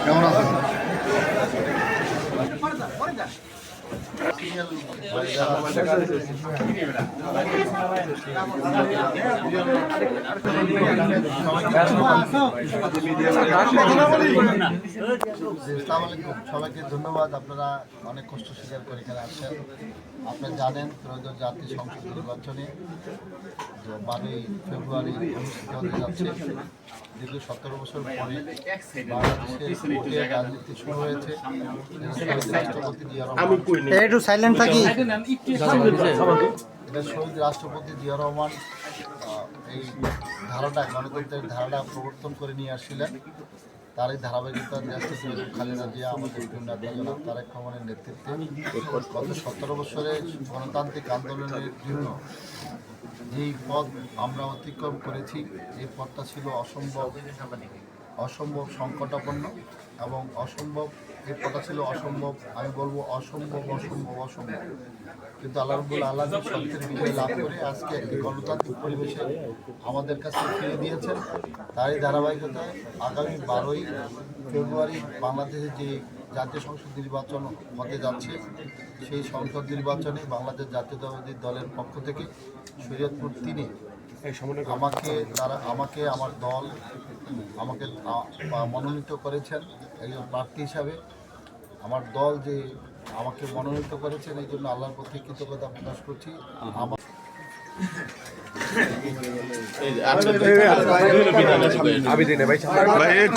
কেমন আছেন? সবাইকে ধন্যবাদ। আপনারা অনেক কষ্ট স্বীকার করে এখানে আসছেন। আপনারা জানেন ত্রয়োদশ জাতীয় সংসদ নির্বাচনে 12 ফেব্রুয়ারি অনুষ্ঠিত হতে যাচ্ছে। দীর্ঘ 17 বছর পরে বাংলাদেশের ভোটের রাজনীতি শুরু হয়েছে। রাষ্ট্রপতি জিয়া রহমান, এটা শহীদ রাষ্ট্রপতি জিয়া রহমান এই ধারাটা, গণতন্ত্রের ধারাটা প্রবর্তন করে নিয়ে আসছিলেন। তার এই ধারাবাহিকতার ন্যাস্ত খালেদা জিয়া আমাদের নেতা জনাব তারেক রহমানের নেতৃত্বে গত 17 বছরে গণতান্ত্রিক আন্দোলনের জন্য যেই পথ আমরা অতিক্রম করেছি, এই পথটা ছিল অসম্ভব সংকটাপন্ন এবং এই পথটা ছিল অসম্ভব, আমি বলবো অসম্ভব। কিন্তু আল্লাহ রাব্বুল আলামিন সত্যের বিজয় লাভ করে আজকে একটি গণতান্ত্রিক পরিবেশে আমাদের কাছে ফিরে দিয়েছেন। তারই ধারাবাহিকতায় আগামী 12ই ফেব্রুয়ারি বাংলাদেশে যে জাতীয় সংসদ নির্বাচন হতে যাচ্ছে, সেই সংসদ নির্বাচনে বাংলাদেশ জাতীয়তাবাদী দলের পক্ষ থেকে শরীয়তপুর 3-এ আমাকে আমার দল আমাকে মনোনীত করেছেন একজন প্রার্থী হিসাবে। আমার দল যে আমাকে মনোনীত করেছেন, এই জন্য আল্লাহর প্রতি কৃতজ্ঞতা প্রকাশ করছি।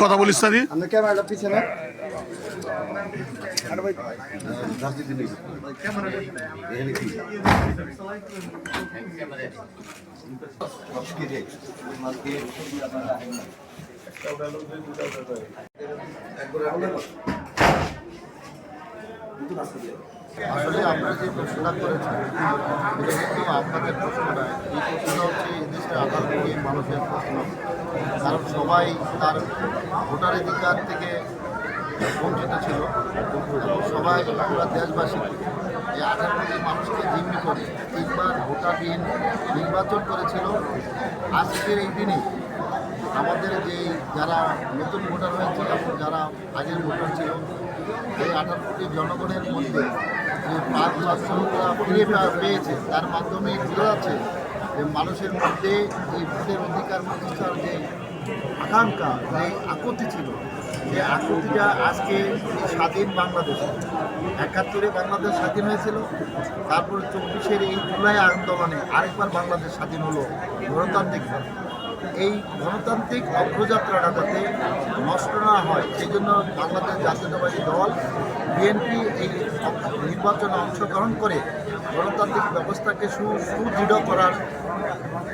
কথা বলিস না পিছনে আসলে আপনারা যে প্রশ্নটা করেছেন, এটা কিন্তু আপনাদের প্রশ্নটা, এই প্রশ্নটা হচ্ছে এদেশের 18 কোটি মানুষের প্রশ্ন। কারণ সবাই তার ভোটাধিকার থেকে বঞ্চিত ছিল। সবাই পুরো দেশবাসী এই 18 কোটি মানুষকে জিম্মি করে 3বার ভোটারবিহীন নির্বাচন করেছিল। আজকের এই দিনে আমাদের যে যারা নতুন ভোটার হয়েছে এবং যারা আগের ভোটার ছিল, এই 18 কোটি জনগণের মধ্যে যে 5 লাখ শ্রমিকরা ফিরে পেয়েছে, তার মাধ্যমে বোঝা যাচ্ছে যে মানুষের মধ্যে এই ভোটের অধিকার প্রতিষ্ঠার যে আকাঙ্ক্ষা, যে আকুতি ছিল, যে আকুতিটা আজকে স্বাধীন বাংলাদেশে 71-এ বাংলাদেশ স্বাধীন হয়েছিল। তারপরে 24-এর এই জুলাই আন্দোলনে আরেকবার বাংলাদেশ স্বাধীন হলো গণতান্ত্রিকভাবে। এই গণতান্ত্রিক অগ্রযাত্রাটা যাতে নষ্ট না হয়, সেই জন্য বাংলাদেশ জাতীয়তাবাদী দল বিএনপি এই নির্বাচনে অংশগ্রহণ করে গণতান্ত্রিক ব্যবস্থাকে সুদৃঢ় করার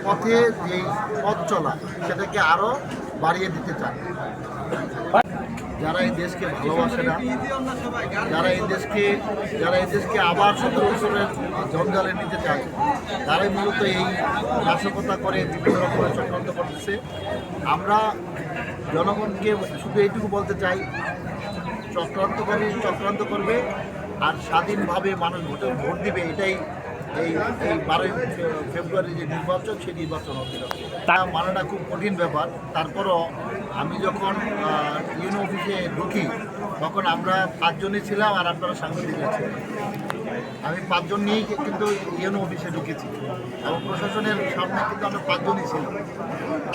পথে যেই পথ চলা, সেটাকে আরও বাড়িয়ে দিতে চায়। যারা এই দেশকে ভালোবাসে না, যারা এই দেশকে আবার 17 বছরের জঞ্জালে নিতে চায়, তারাই মূলত এই নাশকতা করে বিভিন্ন রকমের চক্রান্ত করতেছে। আমরা জনগণকে শুধু এইটুকু বলতে চাই, চক্রান্ত করবে আর স্বাধীনভাবে মানুষ ভোট দিবে, এটাই এই 12 ফেব্রুয়ারি যে নির্বাচন, সেই নির্বাচন হতে হবে। তা মানাটা খুব কঠিন ব্যাপার। তারপরও আমি যখন ইউনো অফিসে ঢুকি, তখন আমরা 5 জনই ছিলাম আর আপনারা সাংবাদিকরা ছিলেন। আমি 5 জন নিয়েই কিন্তু ইউনো অফিসে ঢুকেছি এবং প্রশাসনের সামনে কিন্তু আমরা 5 জনই ছিলাম।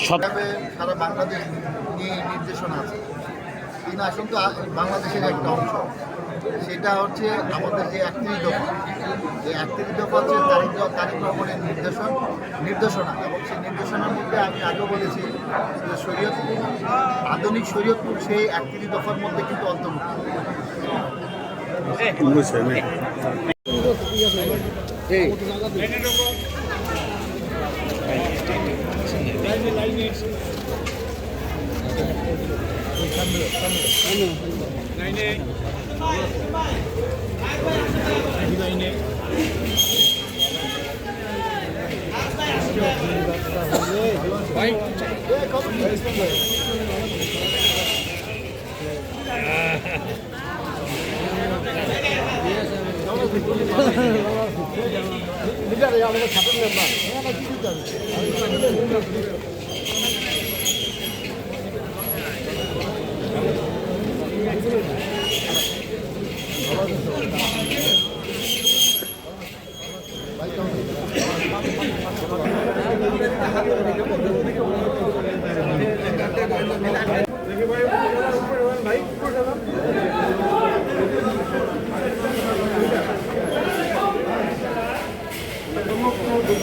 সবাই সারা বাংলাদেশ নিয়ে নির্দেশনা আছে। 3 আসন তো বাংলাদেশের একটা অংশ, সেটা হচ্ছে আমাদের যে 31 দফা, এই 31 দফা হচ্ছে তারেক রহমানের নির্দেশনা। এবং সেই নির্দেশনার মধ্যে আমি আগেও বলেছি যে শরীয়তপুর, আধুনিক শরীয়তপুর সেই 31 দফার মধ্যে কিন্তু অন্তর্ভুক্ত। আমাদের ছাত্র মেম্বার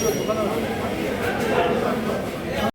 দোকানে